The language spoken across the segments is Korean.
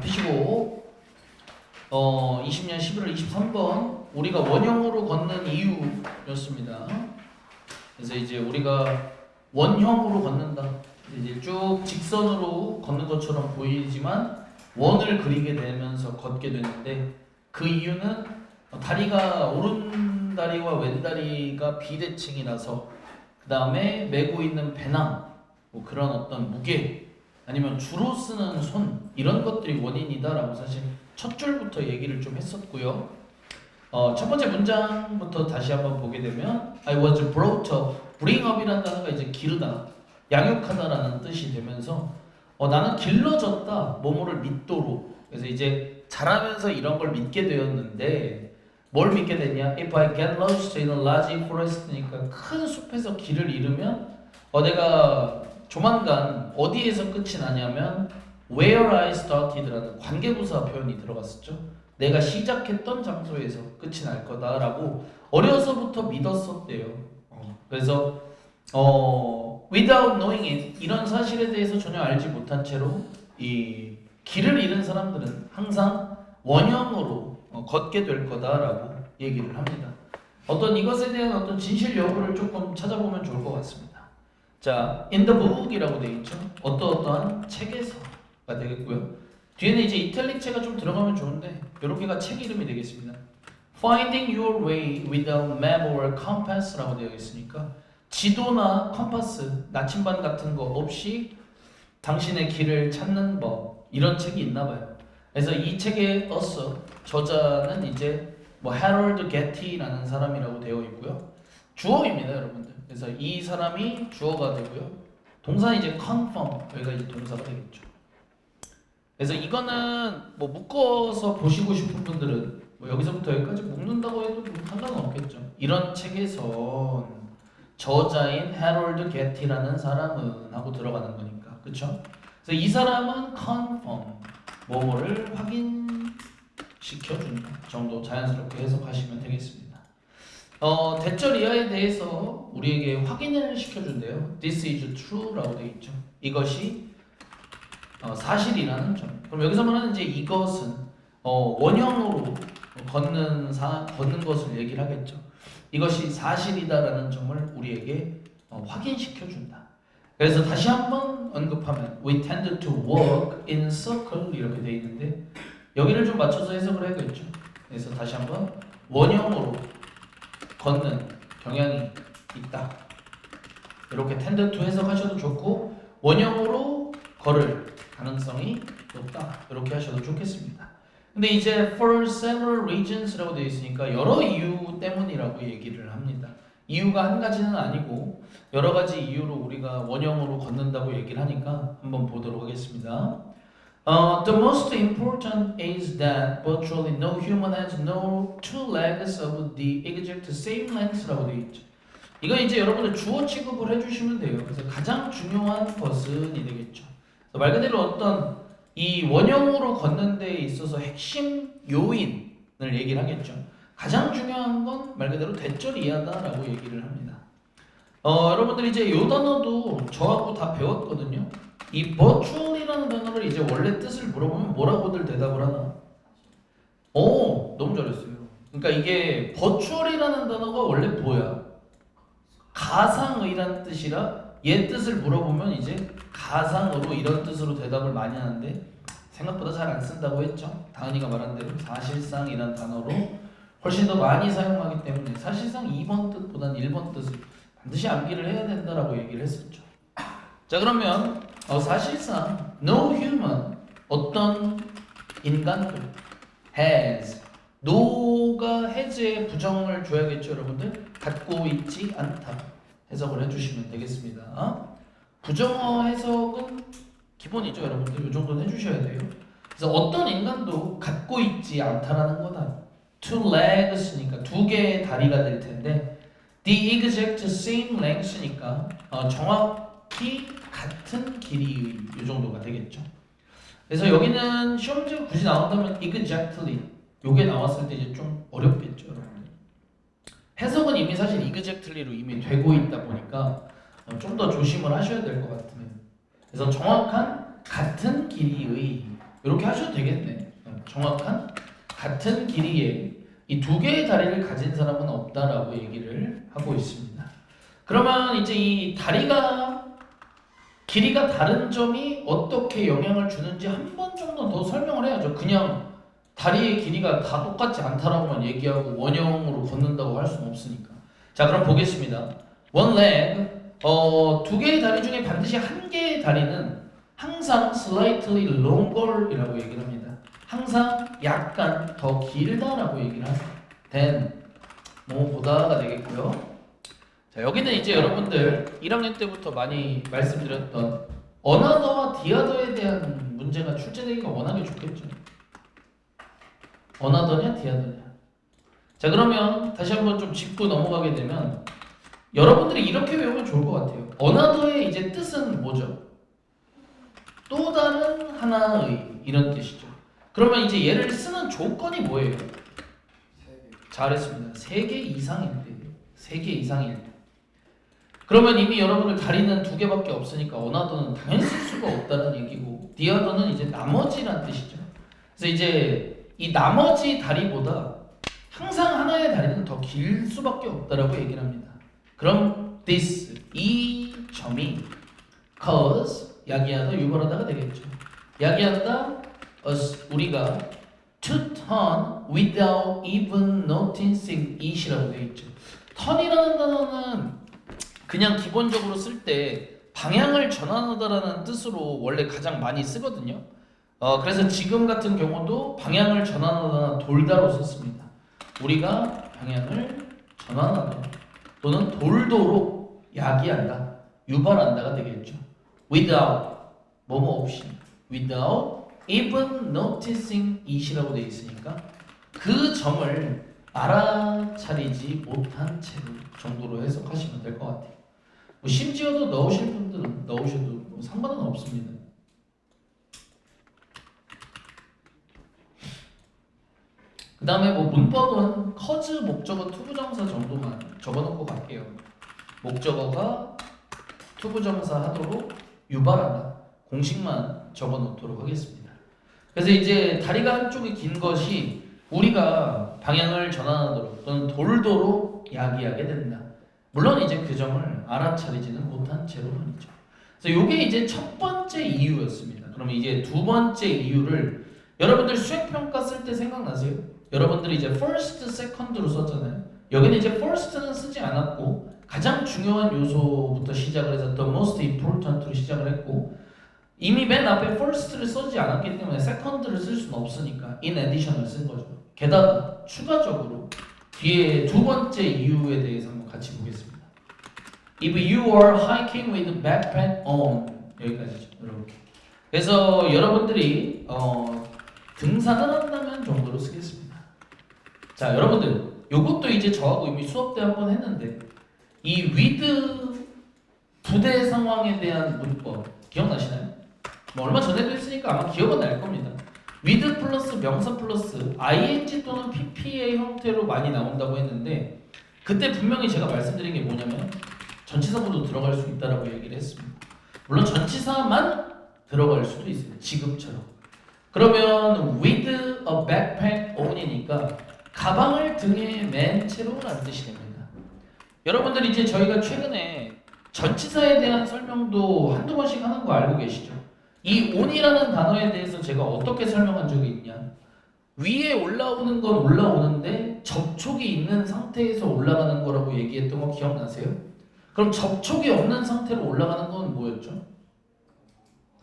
펴시고 20년 11월 23번 우리가 원형으로 걷는 이유였습니다. 그래서 이제 우리가 원형으로 걷는다. 이제 쭉 직선으로 걷는 것처럼 보이지만 원을 그리게 되면서 걷게 되는데 그 이유는 다리가 오른 다리와 왼 다리가 비대칭이라서 그 다음에 메고 있는 배낭 뭐 그런 어떤 무게 아니면 주로 쓰는 손 이런 것들이 원인이다라고 사실 첫 줄부터 얘기를 좀 했었고요. 첫 번째 문장부터 다시 한번 보게 되면 I was brought up, bring up이라는 단어가 이제 기르다, 양육하다라는 뜻이 되면서 나는 길러졌다, 뭐뭐를 믿도록. 그래서 이제 자라면서 이런 걸 믿게 되었는데 뭘 믿게 됐냐? If I get lost in a large forest니까 큰 숲에서 길을 잃으면 내가 조만간 어디에서 끝이 나냐면 Where I started라는 관계부사 표현이 들어갔었죠. 내가 시작했던 장소에서 끝이 날 거다라고 어려서부터 믿었었대요. 그래서 without knowing it 이런 사실에 대해서 전혀 알지 못한 채로 이 길을 잃은 사람들은 항상 원형으로 걷게 될 거다라고 얘기를 합니다. 어떤 이것에 대한 어떤 진실 여부를 조금 찾아보면 좋을 것 같습니다. 자, in the book이라고 되어 있죠. 어떠어떠한 책에서가 되겠고요. 뒤에는 이제 이탈릭체가 좀 들어가면 좋은데 이렇게가 책 이름이 되겠습니다. Finding your way without map or compass라고 되어 있으니까 지도나 컴파스, 나침반 같은 거 없이 당신의 길을 찾는 법 이런 책이 있나 봐요. 그래서 이 책의 저자는 이제 해럴드 게티라는 사람이라고 되어 있고요. 주어입니다, 여러분들. 그래서 이 사람이 주어가 되고요. 동사는 이제 confirm, 여기가 이제 동사가 되겠죠. 그래서 이거는 묶어서 보시고 싶은 분들은 여기서부터 여기까지 묶는다고 해도 상관은 없겠죠. 이런 책에선 저자인 해럴드 게티라는 사람은 하고 들어가는 거니까, 그렇죠? 그래서 이 사람은 confirm, 뭐뭐를 확인시켜준다 정도 자연스럽게 해석하시면 되겠습니다. 대절 이하에 대해서 우리에게 확인을 시켜준대요. This is true라고 되어 있죠. 이것이 사실이라는 점. 그럼 여기서 말하는 이제 이것은 원형으로 걷는 것을 얘기를 하겠죠. 이것이 사실이다라는 점을 우리에게 확인시켜준다. 그래서 다시 한번 언급하면 We tend to walk in circle 이렇게 되어 있는데 여기를 좀 맞춰서 해석을 해야겠죠. 그래서 다시 한번 원형으로 걷는 경향이 있다. 이렇게 tend to 해석하셔도 좋고 원형으로 걸을 가능성이 높다. 이렇게 하셔도 좋겠습니다. 근데 이제 for several reasons라고 되어 있으니까 여러 이유 때문이라고 얘기를 합니다. 이유가 한 가지는 아니고 여러 가지 이유로 우리가 원형으로 걷는다고 얘기를 하니까 한번 보도록 하겠습니다. The most important is that virtually no human has no two legs of the exact same length라고 되어 있죠. 이건 이제 여러분들 주어 취급을 해주시면 돼요. 그래서 가장 중요한 것은이 되겠죠. 말 그대로 어떤 이 원형으로 걷는 데 있어서 핵심 요인을 얘기를 하겠죠. 가장 중요한 건 말 그대로 대절 이하다라고 얘기를 합니다. 여러분들이 이제 요 단어도 저하고 다 배웠거든요. 이 virtual이라는 단어를 이제 원래 뜻을 물어보면 뭐라고들 대답을 하나? 너무 잘했어요. 그러니까 이게 virtual이라는 단어가 원래 뭐야? 가상의란 뜻이라 얘 뜻을 물어보면 이제 가상으로 이런 뜻으로 대답을 많이 하는데 생각보다 잘 안 쓴다고 했죠. 다은이가 말한 대로 사실상이란 단어로 훨씬 더 많이 사용하기 때문에 사실상 2번 뜻보다는 1번 뜻을 반드시 암기를 해야 된다라고 얘기를 했었죠. 자, 그러면 사실상 no human 어떤 인간도 has no가 has에 부정을 줘야겠죠, 여러분들. 갖고 있지 않다 해석을 해주시면 되겠습니다. 부정어 해석은 기본이죠, 여러분들. 이 정도는 해주셔야 돼요. 그래서 어떤 인간도 갖고 있지 않다라는 거다. Two legs니까 두 개의 다리가 될 텐데 the exact same length니까 정확히 같은 길이의 이 정도가 되겠죠. 그래서 여기는 시험 문제가 굳이 나온다면 exactly 요게 나왔을 때 이제 좀 어렵겠죠, 여러분. 해석은 이미 사실 exactly로 이미 되고 있다 보니까 좀 더 조심을 하셔야 될 것 같으면. 그래서 정확한 같은 길이의 이렇게 하셔도 되겠네. 정확한 같은 길이의 이 두 개의 다리를 가진 사람은 없다라고 얘기를 하고 있습니다. 그러면 이제 이 다리가 길이가 다른 점이 어떻게 영향을 주는지 한 번 정도 더 설명을 해야죠. 그냥 다리의 길이가 다 똑같지 않다라고만 얘기하고 원형으로 걷는다고 할 수는 없으니까. 자, 그럼 보겠습니다. One leg, 두 개의 다리 중에 반드시 한 개의 다리는 항상 slightly longer이라고 얘기를 합니다. 항상 약간 더 길다라고 얘기를 하죠. then 뭐보다가 되겠고요. 자, 여기는 이제 여러분들 1학년 때부터 많이 말씀드렸던 어나더와 디어더에 대한 문제가 출제되기가 워낙에 좋겠죠. 어나더냐 디어더냐. 자, 그러면 다시 한번 좀 짚고 넘어가게 되면 여러분들이 이렇게 외우면 좋을 것 같아요. 어나더의 이제 뜻은 뭐죠? 또 다른 하나의 이런 뜻이죠. 그러면 이제 얘를 쓰는 조건이 뭐예요? 잘했습니다. 3개 이상일 때. 3개 이상일 때. 그러면 이미 여러분들 다리는 2개밖에 없으니까 어나더는 당연히 쓸 수가 없다는 얘기고 디어더는 이제 나머지란 뜻이죠. 그래서 이제 이 나머지 다리보다 항상 하나의 다리는 더 길 수밖에 없다라고 얘기를 합니다. 그럼 this 이 점이 cause 야기하다 유발하다가 되겠죠. 야기한다 우리가 to turn without even noticing it이라고 되어 있죠. turn이라는 단어는 그냥 기본적으로 쓸 때 방향을 전환하다라는 뜻으로 원래 가장 많이 쓰거든요. 그래서 지금 같은 경우도 방향을 전환하다 돌다로 썼습니다. 우리가 방향을 전환하다 또는 돌도록 야기한다, 유발한다가 되겠죠. without 뭐뭐 없이 without even noticing it이라고 되어 있으니까 그 점을 알아차리지 못한 채로 정도로 해석하시면 될 것 같아요. 뭐 심지어도 넣으실 분들은 넣으셔도 뭐 상관은 없습니다. 그 다음에 뭐 문법은 커즈 목적어 투부정사 정도만 적어놓고 갈게요. 목적어가 투부정사 하도록 유발하다 공식만 적어놓도록 하겠습니다. 그래서 이제 다리가 한쪽이 긴 것이 우리가 방향을 전환하도록 또는 돌도록 야기하게 된다. 물론 이제 그 점을 알아차리지는 못한 채로 말이죠. 그래서 이게 이제 첫 번째 이유였습니다. 그러면 이제 두 번째 이유를 여러분들 수행평가 쓸 때 생각나세요? 여러분들이 이제 first, second로 썼잖아요. 여기는 이제 first는 쓰지 않았고 가장 중요한 요소부터 시작을 해서 the most important로 시작을 했고 이미 맨 앞에 first를 쓰지 않았기 때문에 second를 쓸 수는 없으니까 in addition을 쓴 거죠. 게다가 추가적으로 뒤에 두 번째 이유에 대해서 한번 같이 보겠습니다. If you are hiking with backpack on 여기까지죠. 이렇게. 그래서 여러분들이 등산을 한다면 정도로 쓰겠습니다. 자, 여러분들 요것도 이제 저하고 이미 수업 때 한번 했는데 이 with 부대 상황에 대한 문법 기억나시나요? 뭐 얼마 전에도 했으니까 아마 기억은 날 겁니다. with 플러스 명사 플러스 ing 또는 pp의 형태로 많이 나온다고 했는데 그때 분명히 제가 말씀드린 게 뭐냐면 전치사보도 들어갈 수 있다라고 얘기를 했습니다. 물론 전치사만 들어갈 수도 있어요. 지금처럼. 그러면 with a backpack on이니까 가방을 등에 맨 채로라는 뜻이 됩니다. 여러분들 이제 저희가 최근에 전치사에 대한 설명도 한두 번씩 하는 거 알고 계시죠? 이 on이라는 단어에 대해서 제가 어떻게 설명한 적이 있냐? 위에 올라오는 건 올라오는데 접촉이 있는 상태에서 올라가는 거라고 얘기했던 거 기억나세요? 그럼 접촉이 없는 상태로 올라가는 건 뭐였죠?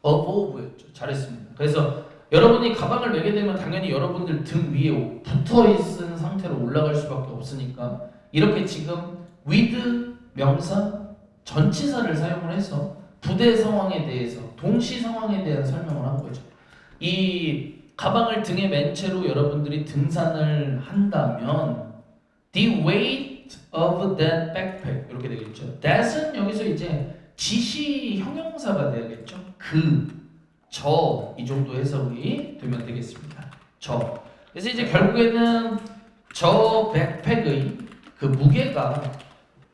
above였죠. 잘했습니다. 그래서 여러분이 가방을 메게 되면 당연히 여러분들 등 위에 붙어있는 상태로 올라갈 수밖에 없으니까 이렇게 지금 with 명사 전치사를 사용을 해서 부대 상황에 대해서 동시 상황에 대한 설명을 한 거죠. 이 가방을 등에 맨 채로 여러분들이 등산을 한다면 the weight of that backpack 이렇게 되겠죠. that은 여기서 이제 지시 형용사가 되겠죠. 저 이 정도 해석이 되면 되겠습니다. 저. 그래서 이제 결국에는 저 백팩의 그 무게가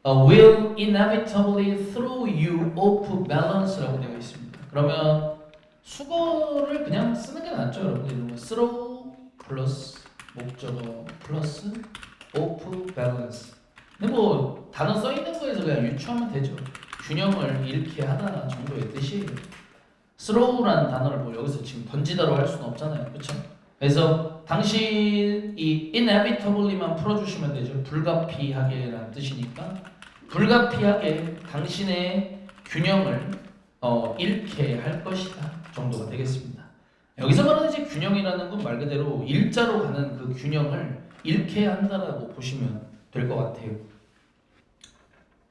will inevitably throw you off balance라고 되어 있습니다. 그러면 수거를 그냥 쓰는 게 낫죠, 여러분들. throw 플러스 목적어 플러스 off balance. 근데 뭐 단어 써 있는 거에서 그냥 유추하면 되죠. 균형을 잃게 하다 정도의 뜻이에요. throw라는 단어를 뭐 여기서 지금 던지다로 할 수는 없잖아요, 그렇죠? 그래서 당신이 inevitably만 풀어주시면 되죠. 불가피하게라는 뜻이니까 불가피하게 당신의 균형을 잃게 할 것이다 정도가 되겠습니다. 여기서 말하는 이제 균형이라는 건 말 그대로 일자로 가는 그 균형을 잃게 한다라고 보시면 될 것 같아요.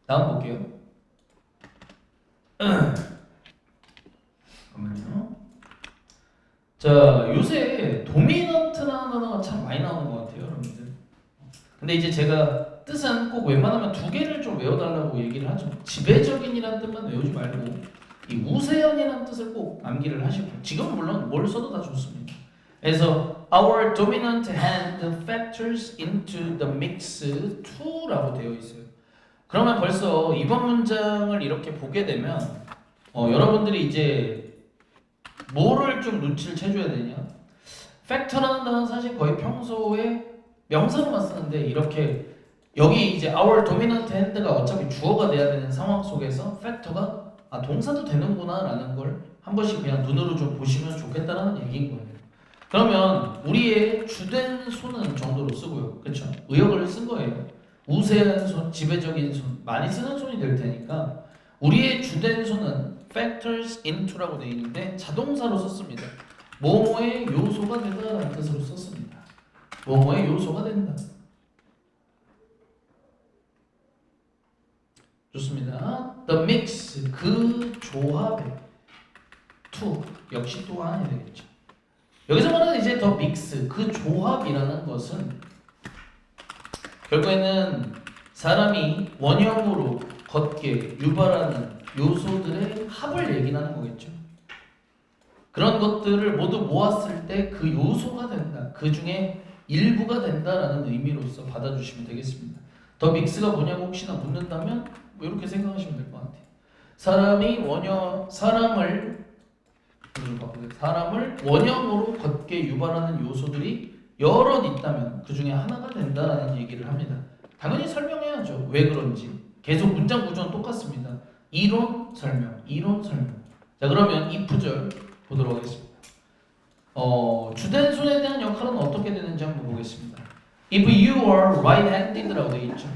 다음 볼게요. 잠깐만요. 자, 요새 도미넌트라는 단어가 참 많이 나오는 것 같아요, 여러분들. 근데 이제 제가 뜻은 꼭 웬만하면 두 개를 좀 외워달라고 얘기를 하죠. 지배적인이라는 뜻만 외우지 말고 이 우세한이라는 뜻을 꼭 암기를 하시고, 지금은 물론 뭘 써도 다 좋습니다. 그래서 our dominant hand factors into the mix to라고 되어 있어요. 그러면 벌써 이번 문장을 이렇게 보게 되면 여러분들이 이제 뭐를 좀 눈치를 채줘야 되냐? factor라는 단어는 사실 거의 평소에 명사로만 쓰는데 이렇게 여기 이제 our dominant hand가 어차피 주어가 돼야 되는 상황 속에서 factor가 동사도 되는구나 라는 걸 한 번씩 그냥 눈으로 좀 보시면 좋겠다라는 얘기인 거예요. 그러면 우리의 주된 손은 정도로 쓰고요, 그렇죠? 의역을 쓴 거예요. 우세한 손, 지배적인 손, 많이 쓰는 손이 될 테니까 우리의 주된 손은 factors into라고 되어 있는데 자동사로 썼습니다. 뭐뭐의 요소가 되다라는 뜻으로 썼습니다. 뭐뭐의 요소가 된다. 좋습니다. The mix, 그 조합에 to, 역시 또 하나 되겠죠. 여기서 말하는 이제 the mix, 그 조합이라는 것은 결국에는 사람이 원형으로 걷게 유발하는 요소들의 합을 얘기하는 거겠죠. 그런 것들을 모두 모았을 때 그 요소가 된다. 그 중에 일부가 된다라는 의미로서 받아주시면 되겠습니다. 더 믹스가 뭐냐고 혹시나 묻는다면 뭐 이렇게 생각하시면 될 것 같아요. 사람을 원형으로 걷게 유발하는 요소들이 여럿 있다면 그 중에 하나가 된다라는 얘기를 합니다. 당연히 설명해야죠. 왜 그런지. 계속 문장 구조는 똑같습니다. 이론 설명, 이론 설명. 자, 그러면 이 구절 보도록 하겠습니다. 주된 손에 대한 역할은 어떻게 되는지 한번 보겠습니다. If you are right-handed라고 되어 있죠.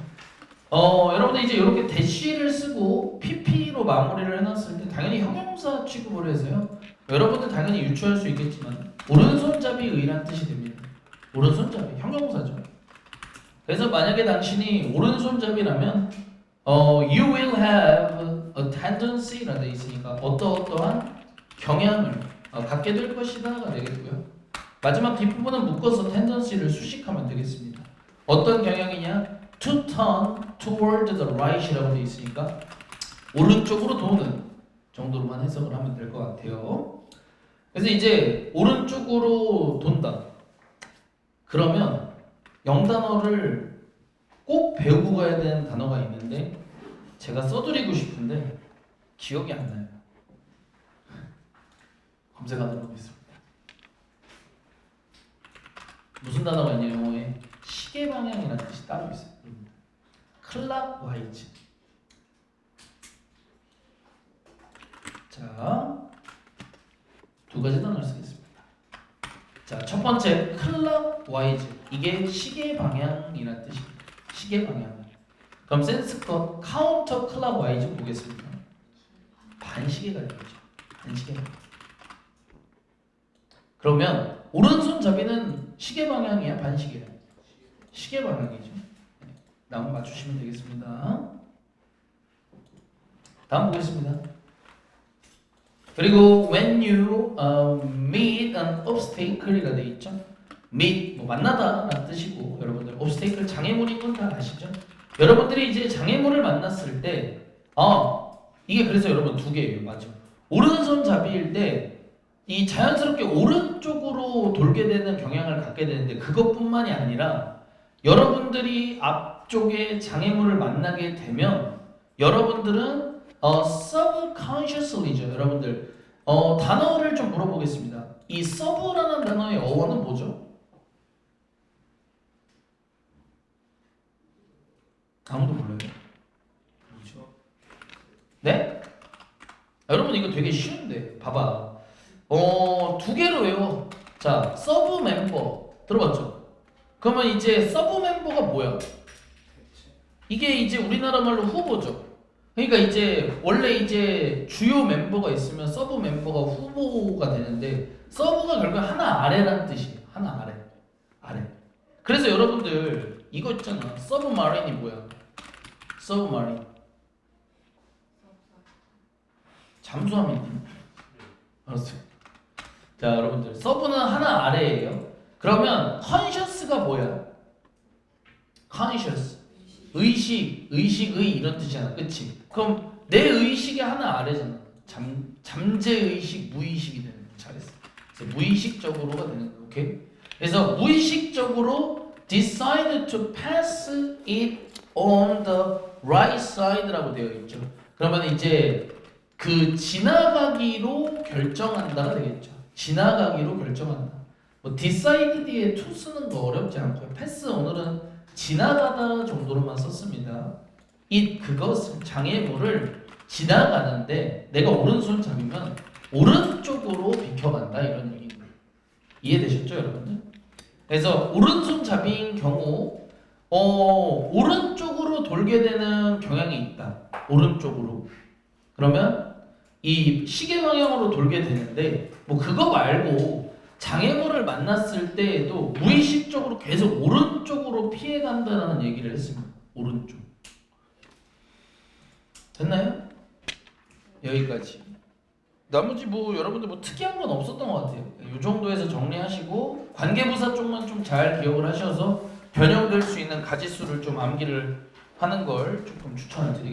여러분들 이제 이렇게 대시를 쓰고 PP로 마무리를 해놨을 때 당연히 형용사 취급을 해서요. 여러분들 당연히 유추할 수 있겠지만 오른손잡이의란 뜻이 됩니다. 오른손잡이, 형용사죠. 그래서 만약에 당신이 오른손잡이라면 you will have a tendency라고 되어 있으니까 어떠한 경향을 갖게 될 것이다가 되겠고요. 마지막 뒷부분은 묶어서 tendency를 수식하면 되겠습니다. 어떤 경향이냐? To turn toward the right이라고 되어 있으니까 오른쪽으로 도는 정도로만 해석을 하면 될 것 같아요. 그래서 이제 오른쪽으로 돈다. 그러면 영단어를 꼭 배우고 가야 되는 단어가 있는데 제가 써드리고 싶은데 기억이 안 나요. 검색하도록 하겠습니다. 무슨 단어가 있냐, 영어에 시계 방향이라는 뜻이 따로 있어요. 클락와이즈. 자, 두 가지 단어를 쓰겠습니다. 자, 첫 번째 클락와이즈. 이게 시계 방향이라는 뜻입니다. 시계 방향. 그럼 센스컷 카운터 클락와이즈 보겠습니다. 반시계가 되겠죠. 반시계. 그러면 오른손잡이는 시계 방향이야, 반시계야? 시계 방향이죠. 다음 맞추시면 되겠습니다. 다음 보겠습니다. 그리고 when you meet an obstacle이라 되어 있죠. meet 뭐 만나다라는 뜻이고 여러분들 obstacle 장애물인 건 다 아시죠? 여러분들이 이제 장애물을 만났을 때 이게 그래서 여러분 두 개예요. 맞죠? 오른손잡이일 때 이 자연스럽게 오른쪽으로 돌게 되는 경향을 갖게 되는데 그것뿐만이 아니라 여러분들이 앞쪽에 장애물을 만나게 되면 여러분들은 subconsciously죠. 여러분들 단어를 좀 물어보겠습니다. 이 서브라는 단어의 어원은 뭐죠? 아무도 몰라요? 뭐죠? 네? 여러분 이거 되게 쉬운데 봐봐. 두 개로 외워. 자, 서브 멤버 들어봤죠? 그러면 이제 서브 멤버가 뭐야? 이게 이제 우리나라 말로 후보죠. 그러니까 이제 원래 이제 주요 멤버가 있으면 서브 멤버가 후보가 되는데 서브가 결국 하나 아래라는 뜻이에요. 하나 아래. 아래. 그래서 여러분들 이거 있잖아. 서브마린이 뭐야? 서브마린. 잠수함이니? 알았어요. 자, 여러분들 서브는 하나 아래예요. 그러면 컨셔스가 뭐야? 컨셔스. 의식의 이런 뜻이잖아. 그치? 그럼 내 의식이 하나 아래잖아. 잠재의식, 무의식이 되는 거. 잘했어. 그래서 무의식적으로가 되는 거. 오케이? 그래서 무의식적으로 decide to pass it on the right side라고 되어 있죠. 그러면 이제 그 지나가기로 결정한다가 되겠죠. 지나가기로 결정한다. 뭐 decide 뒤에 to 쓰는 거 어렵지 않고요. pass 오늘은 지나가다 정도로만 썼습니다. 그것은 장애물을 지나가는데 내가 오른손 잡으면 오른쪽으로 비켜간다 이런 얘기입니다. 이해되셨죠, 여러분들? 그래서 오른손 잡이인 경우 오른쪽으로 돌게 되는 경향이 있다. 오른쪽으로. 그러면 이 시계 방향으로 돌게 되는데 뭐 그거 말고 장애물을 만났을 때에도 무의식적으로 계속 오른쪽으로 피해간다는 얘기를 했습니다. 오른쪽. 됐나요? 여기까지. 나머지 뭐 여러분들 뭐 특이한 건 없었던 것 같아요. 이 정도에서 정리하시고 관계부사 쪽만 좀 잘 기억을 하셔서 변형될 수 있는 가지수를 좀 암기를 하는 걸 조금 추천을 드리겠습니다.